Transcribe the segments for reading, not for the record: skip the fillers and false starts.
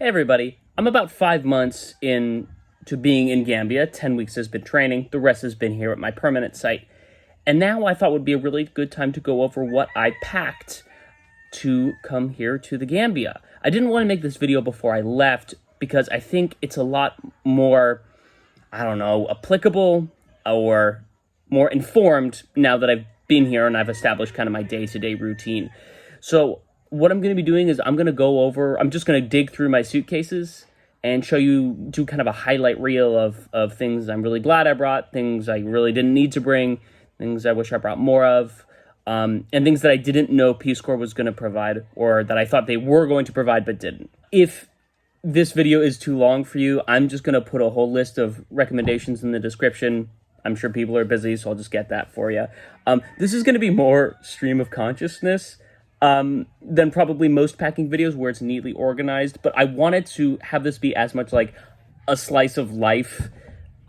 Hey everybody, I'm about 5 months into being in Gambia. 10 weeks has been training, the rest has been here at my permanent site. And now I thought would be a really good time to go over what I packed to come here to the Gambia. I didn't want to make this video before I left because I think it's a lot more, applicable or more informed now that I've been here and I've established kind of my day-to-day routine. So what I'm going to be doing is I'm just going to dig through my suitcases and do kind of a highlight reel of things I'm really glad I brought, things I really didn't need to bring, things I wish I brought more of, and things that I didn't know Peace Corps was going to provide or that I thought they were going to provide but didn't. If this video is too long for you, I'm just going to put a whole list of recommendations in the description. I'm sure people are busy, so I'll just get that for you. This is going to be more stream of consciousness than probably most packing videos where it's neatly organized, but I wanted to have this be as much like a slice of life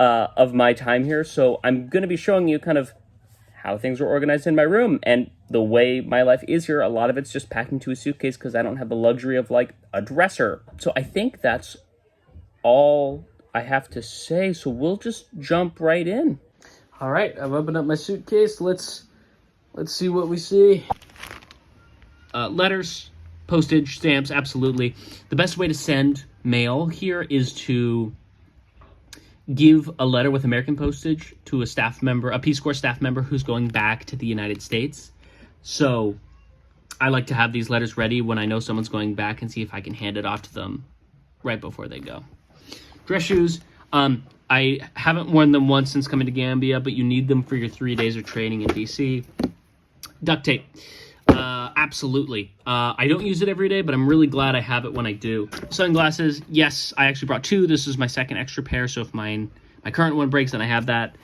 of my time here, so I'm going to be showing you kind of how things are organized in my room and the way my life is here. A lot of it's just packed into a suitcase because I don't have the luxury of like a dresser. So I think that's all I have to say, so we'll just jump right in. All right, I've opened up my suitcase. Let's see what we see. Letters, postage, stamps, absolutely. The best way to send mail here is to give a letter with American postage to a Peace Corps staff member who's going back to the United States. So I like to have these letters ready when I know someone's going back and see if I can hand it off to them right before they go. Dress shoes. I haven't worn them once since coming to Gambia, but you need them for your 3 days of training in DC. Duct tape. Absolutely. I don't use it every day, but I'm really glad I have it when I do. Sunglasses. Yes, I actually brought two. This is my second extra pair, so if my current one breaks, then I have that.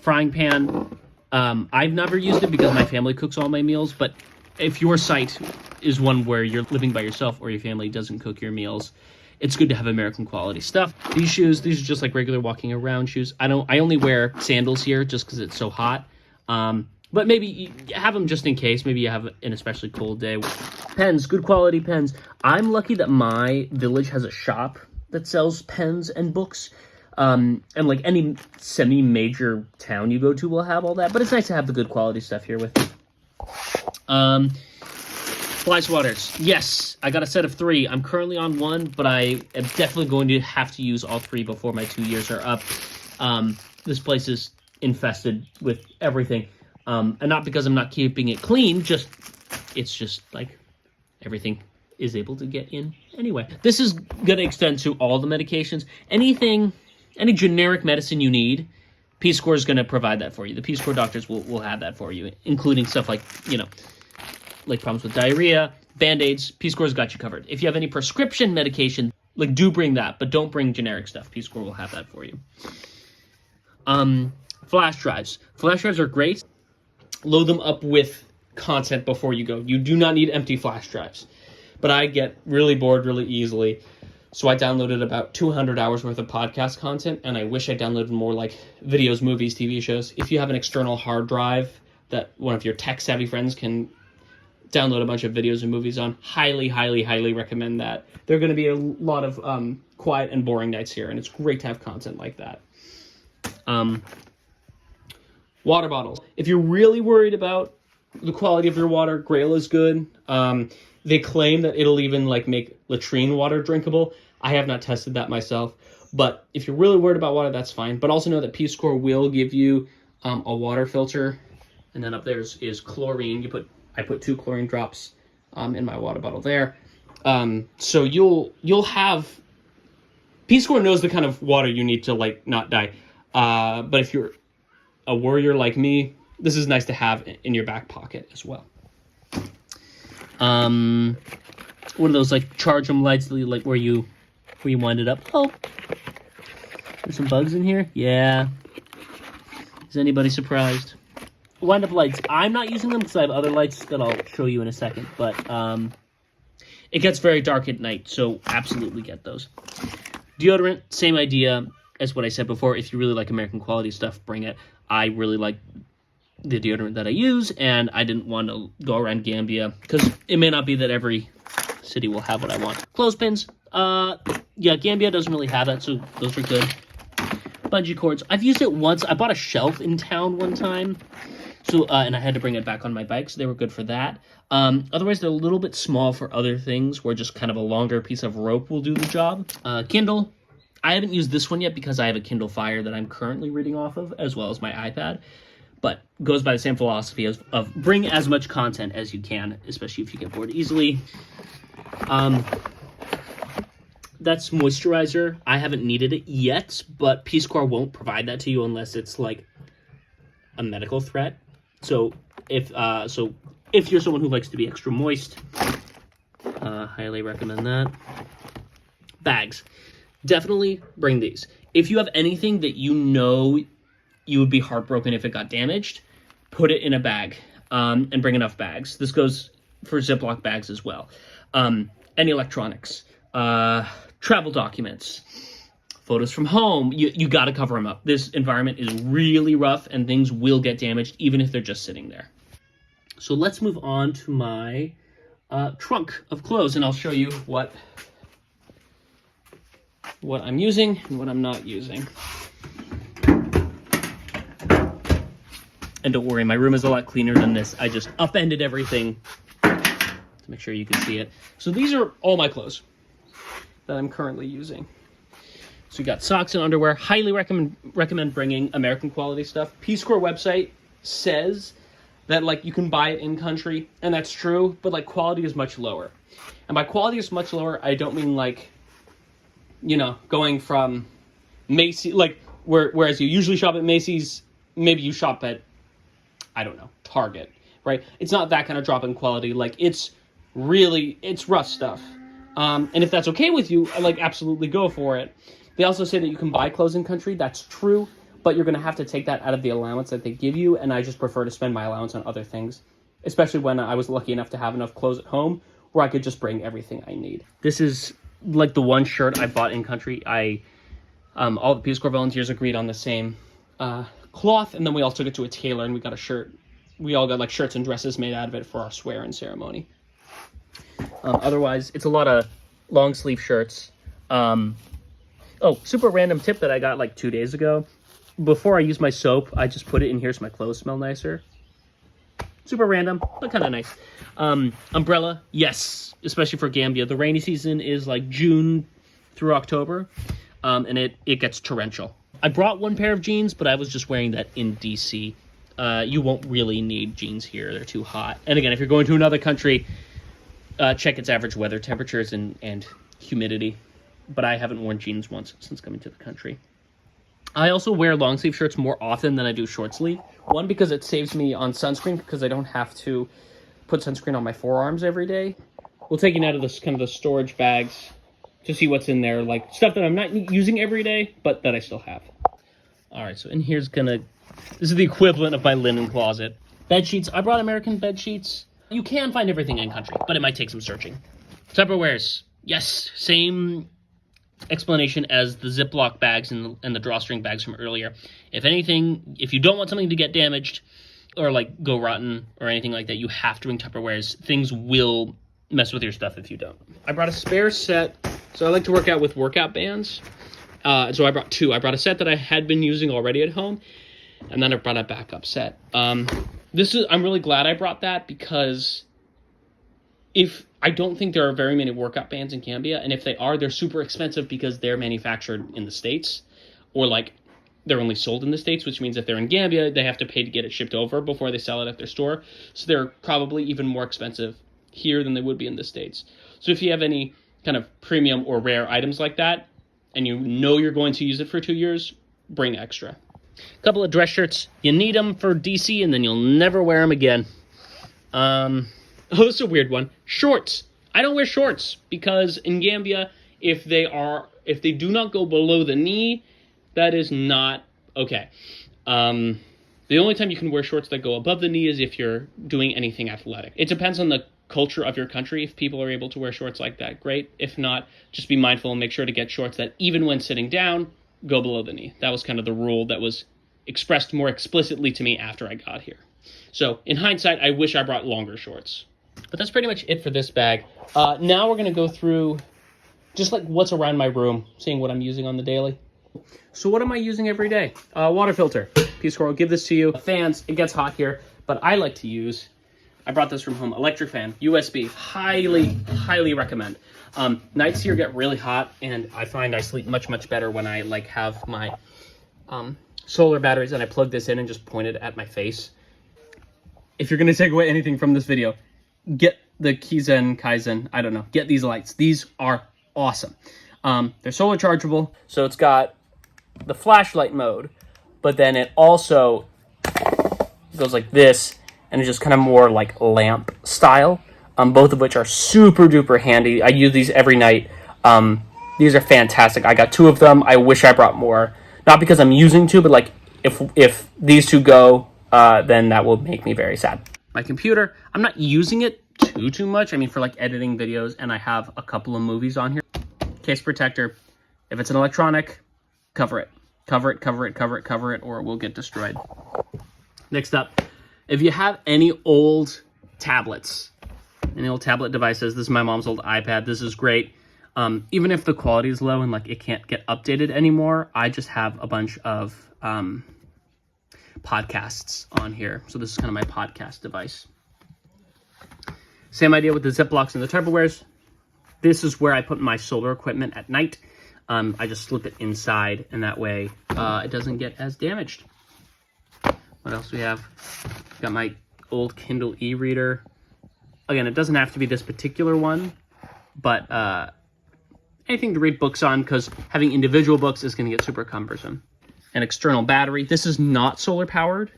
Frying pan. I've never used it because my family cooks all my meals, but if your site is one where you're living by yourself or your family doesn't cook your meals, it's good to have American quality stuff. These shoes, these are just like regular walking around shoes. I only wear sandals here just because it's so hot. But maybe you have them just in case. Maybe you have an especially cold day. Pens, good quality pens. I'm lucky that my village has a shop that sells pens and books. And like any semi-major town you go to will have all that. But it's nice to have the good quality stuff here with you. Fly swatters. Yes, I got a set of 3. I'm currently on 1, but I am definitely going to have to use all 3 before my 2 years are up. This place is infested with everything. And not because I'm not keeping it clean, it's just like everything is able to get in anyway. This is going to extend to all the medications. Any generic medicine you need, Peace Corps is going to provide that for you. The Peace Corps doctors will have that for you, including stuff like, like problems with diarrhea, Band-Aids. Peace Corps has got you covered. If you have any prescription medication, like do bring that, but don't bring generic stuff. Peace Corps will have that for you. Flash drives. Flash drives are great. Load them up with content before you go. You do not need empty flash drives. But I get really bored really easily. So I downloaded about 200 hours worth of podcast content, and I wish I downloaded more like videos, movies, TV shows. If you have an external hard drive that one of your tech-savvy friends can download a bunch of videos and movies on, highly, highly, highly recommend that. There are going to be a lot of quiet and boring nights here, and it's great to have content like that. Water bottles. If you're really worried about the quality of your water, Grayl is good. They claim that it'll even like make latrine water drinkable. I have not tested that myself, but if you're really worried about water, that's fine. But also know that Peace Corps will give you a water filter, and then up there is chlorine. I put 2 chlorine drops in my water bottle there. So you'll have Peace Corps knows the kind of water you need to like not die. But if you're a warrior like me, this is nice to have in your back pocket as well. One of those like charge 'em lights, like where you wind it up. Oh, there's some bugs in here. Yeah. Is anybody surprised? Wind up lights. I'm not using them because I have other lights that I'll show you in a second. But it gets very dark at night, so absolutely get those. Deodorant, same idea as what I said before. If you really like American quality stuff, bring it. I really like the deodorant that I use, and I didn't want to go around Gambia because it may not be that every city will have what I want. Clothespins. Yeah, Gambia doesn't really have that, so those are good. Bungie cords. I've used it once. I bought a shelf in town one time. So, and I had to bring it back on my bike, so they were good for that. Otherwise, they're a little bit small for other things, where just kind of a longer piece of rope will do the job. Kindle. I haven't used this one yet because I have a Kindle Fire that I'm currently reading off of, as well as my iPad. But goes by the same philosophy of bring as much content as you can, especially if you get bored easily. That's moisturizer. I haven't needed it yet, but Peace Corps won't provide that to you unless it's like a medical threat. So if you're someone who likes to be extra moist, highly recommend that. Bags. Definitely bring these. If you have anything that you know you would be heartbroken if it got damaged, put it in a bag, and bring enough bags. This goes for Ziploc bags as well. Any electronics, travel documents, photos from home. You got to cover them up. This environment is really rough, and things will get damaged even if they're just sitting there. So let's move on to my trunk of clothes, and I'll show you what I'm using and what I'm not using. And don't worry, my room is a lot cleaner than this. I just upended everything to make sure you can see it. So these are all my clothes that I'm currently using. So you got socks and underwear. Highly recommend bringing American quality stuff. Peace Corps website says that like you can buy it in country, and that's true, but like quality is much lower. And by quality is much lower, I don't mean like, you know, going from Macy's, like whereas you usually shop at Macy's, maybe you shop at, I don't know, Target, right? It's not that kind of drop in quality. Like it's rough stuff. And if that's okay with you, like absolutely go for it. They also say that you can buy clothes in country. That's true, but you're going to have to take that out of the allowance that they give you. And I just prefer to spend my allowance on other things, especially when I was lucky enough to have enough clothes at home where I could just bring everything I need. This is like the one shirt I bought in country. All the Peace Corps volunteers agreed on the same cloth, and then we all took it to a tailor and we got a shirt. We all got like shirts and dresses made out of it for our swear-in ceremony. Otherwise, it's a lot of long sleeve shirts. Super random tip that I got like 2 days ago. Before I use my soap, I just put it in here so my clothes smell nicer. Super random, but kind of nice. Umbrella, yes, especially for Gambia. The rainy season is like June through October, and it gets torrential. I brought one pair of jeans, but I was just wearing that in DC. You won't really need jeans here. They're too hot. And again, if you're going to another country, check its average weather temperatures and humidity. But I haven't worn jeans once since coming to the country. I also wear long sleeve shirts more often than I do short sleeve. One, because it saves me on sunscreen, because I don't have to put sunscreen on my forearms every day. We'll take it out of this kind of the storage bags to see what's in there, like stuff that I'm not using every day, but that I still have. All right, so in here's this is the equivalent of my linen closet. Bedsheets. I brought American bedsheets. You can find everything in country, but it might take some searching. Tupperwares. Yes, same explanation as the Ziploc bags and the drawstring bags from earlier. If anything, if you don't want something to get damaged or like go rotten or anything like that, you have to bring Tupperwares. Things will mess with your stuff if you don't. I brought a spare set. So I like to work out with workout bands. So I brought two. I brought a set that I had been using already at home, and then I brought a backup set. I'm really glad I brought that, because I don't think there are very many workout bands in Gambia, and if they are, they're super expensive because they're manufactured in the States, or like they're only sold in the States, which means if they're in Gambia, they have to pay to get it shipped over before they sell it at their store. So they're probably even more expensive here than they would be in the States. So if you have any kind of premium or rare items like that, and you know you're going to use it for 2 years, bring extra. A couple of dress shirts. You need them for DC, and then you'll never wear them again. This is a weird one. Shorts. I don't wear shorts because in Gambia, if they do not go below the knee, that is not okay. The only time you can wear shorts that go above the knee is if you're doing anything athletic. It depends on the culture of your country. If people are able to wear shorts like that, great. If not, just be mindful and make sure to get shorts that even when sitting down, go below the knee. That was kind of the rule that was expressed more explicitly to me after I got here. So in hindsight, I wish I brought longer shorts. But that's pretty much it for this bag. Now we're going to go through just like what's around my room, seeing what I'm using on the daily. So what am I using every day? Water filter. Peace Corps will give this to you. Fans, it gets hot here, but I like to use, I brought this from home, electric fan, USB. Highly recommend. Nights here get really hot, and I find I sleep much better when I like have my solar batteries and I plug this in and just point it at my face. If you're going to take away anything from this video, get the Kaizen, I don't know, get these lights. These are awesome. They're solar chargeable, so it's got the flashlight mode, but then it also goes like this, and it's just kind of more like lamp style, both of which are super duper handy. I use these every night. These are fantastic. I got 2 of them. I wish I brought more, not because I'm using 2, but like if these 2 go, then that will make me very sad. My computer, I'm not using it too much. I mean, for like editing videos, and I have a couple of movies on here. Case protector. If it's an electronic, cover it, or it will get destroyed. Next up, if you have any old tablets, any old tablet devices, this is my mom's old iPad. This is great. Even if the quality is low and like it can't get updated anymore, I just have a bunch of podcasts on here. So this is kind of my podcast device. Same idea with the ziplocks and the Tupperwares. This is where I put my solar equipment at night. I just slip it inside, and that way it doesn't get as damaged. What else we have? Got my old Kindle e-reader. Again, it doesn't have to be this particular one, but anything to read books on, because having individual books is going to get super cumbersome. An external battery. This is not solar powered,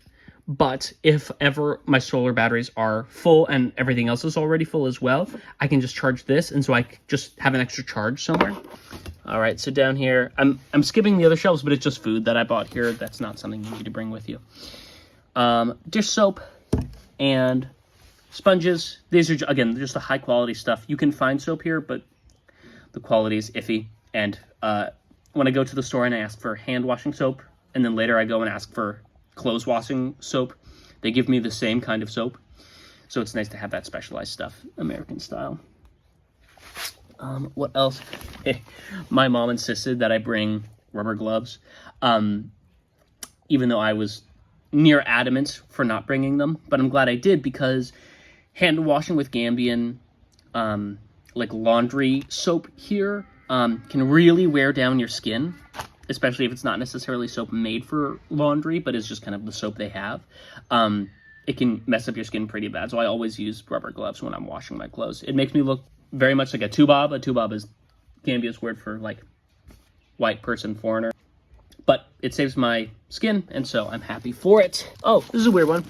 but if ever my solar batteries are full and everything else is already full as well, I can just charge this, and so I just have an extra charge somewhere. All right, so down here, I'm skipping the other shelves, but it's just food that I bought here. That's not something you need to bring with you. Dish soap and sponges. These are, again, just the high quality stuff. You can find soap here, but the quality is iffy. And when I go to the store and I ask for hand washing soap, and then later I go and ask for clothes washing soap, they give me the same kind of soap. So it's nice to have that specialized stuff, American style. What else? My mom insisted that I bring rubber gloves, even though I was near adamant for not bringing them, but I'm glad I did, because hand washing with Gambian like laundry soap here can really wear down your skin, especially if it's not necessarily soap made for laundry, but it's just kind of the soap they have. It can mess up your skin pretty bad, so I always use rubber gloves when I'm washing my clothes. It makes me look very much like a tubob. A tubob is Gambia's word for like white person, foreigner. But it saves my skin, and so I'm happy for it. Oh, this is a weird one.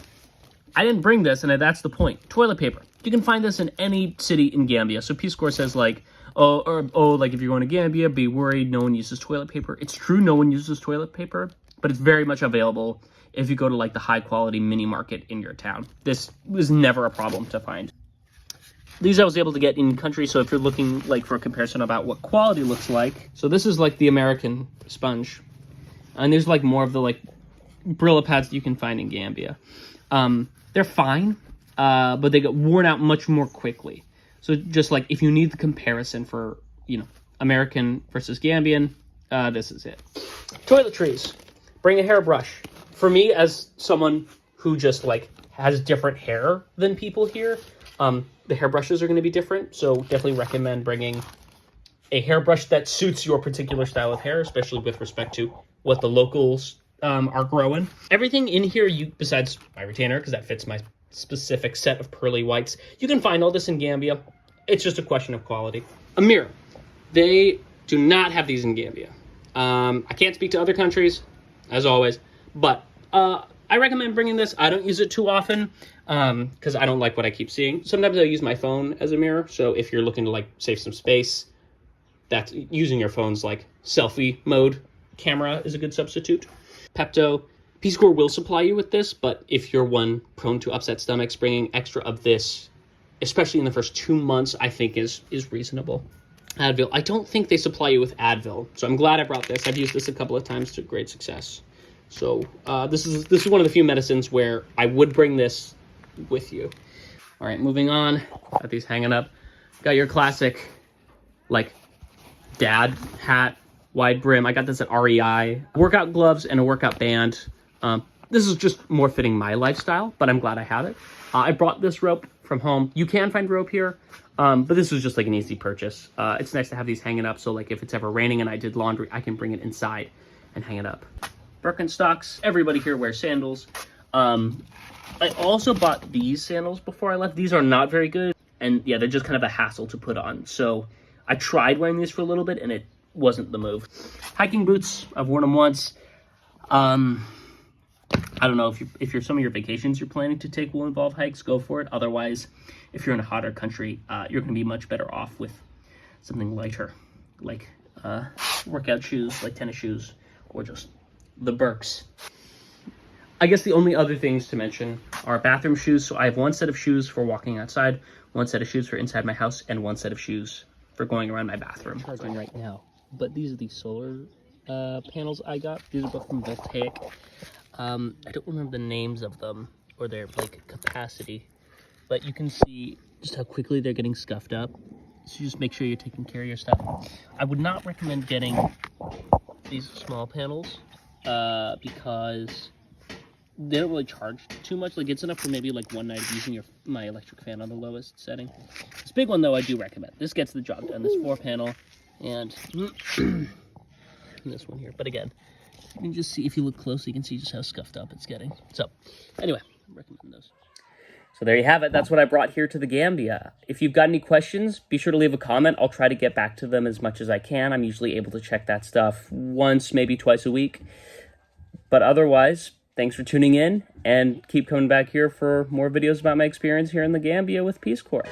I didn't bring this, and that's the point. Toilet paper. You can find this in any city in Gambia. So Peace Corps says like, like if you're going to Gambia, be worried, no one uses toilet paper. It's true, no one uses toilet paper, but it's very much available if you go to like the high quality mini market in your town. This was never a problem to find. These I was able to get in country, so if you're looking like for a comparison about what quality looks like. So this is like the American sponge. And there's like more of the like Brillo pads that you can find in Gambia. They're fine, but they get worn out much more quickly. So just like if you need the comparison for, you know, American versus Gambian, this is it. Toiletries. Bring a hairbrush. For me, as someone who just like has different hair than people here, the hairbrushes are going to be different. So definitely recommend bringing a hairbrush that suits your particular style of hair, especially with respect to what the locals are growing. Everything in here, besides my retainer, because that fits my specific set of pearly whites, you can find all this in Gambia. It's just a question of quality. A mirror. They do not have these in Gambia. I can't speak to other countries, as always, but I recommend bringing this. I don't use it too often because I don't like what I keep seeing. Sometimes I use my phone as a mirror, so if you're looking to like save some space, that's using your phone's like selfie mode camera is a good substitute. Pepto. Peace Corps will supply you with this, but if you're one prone to upset stomachs, bringing extra of this, especially in the first 2 months, I think is reasonable. Advil. I don't think they supply you with Advil, so I'm glad I brought this. I've used this a couple of times to great success. So this is one of the few medicines where I would bring this with you. All right, moving on. Got these hanging up. Got your classic, like, dad hat, wide brim. I got this at REI. Workout gloves and a workout band. This is just more fitting my lifestyle, but I'm glad I have it. I brought this rope from home. You can find rope here, but this was just like an easy purchase. It's nice to have these hanging up, so like if it's ever raining and I did laundry, I can bring it inside and hang it up. Birkenstocks. Everybody here wears sandals. I also bought these sandals before I left. These are not very good, and yeah, they're just kind of a hassle to put on. So I tried wearing these for a little bit, and it wasn't the move. Hiking boots. I've worn them once. I don't know if you're some of your vacations you're planning to take will involve hikes, go for it. Otherwise, if you're in a hotter country, you're going to be much better off with something lighter, like workout shoes, like tennis shoes, or just the Birks. I guess the only other things to mention are bathroom shoes. So I have one set of shoes for walking outside, one set of shoes for inside my house, and one set of shoes for going around my bathroom. I'm charging right now, but these are the solar panels I got. These are both from Voltaic. I don't remember the names of them or their like capacity, but you can see just how quickly they're getting scuffed up. So just make sure you're taking care of your stuff. I would not recommend getting these small panels because they don't really charge too much. Like, it's enough for maybe like one night of using my electric fan on the lowest setting. This big one though, I do recommend. This gets the job done. This 4-panel and this one here. But again, you can just see, if you look closely, you can see just how scuffed up it's getting. So anyway, I recommend those. So there you have it. That's what I brought here to the Gambia. If you've got any questions, be sure to leave a comment. I'll try to get back to them as much as I can. I'm usually able to check that stuff once, maybe twice a week. But otherwise, thanks for tuning in, and keep coming back here for more videos about my experience here in the Gambia with Peace Corps.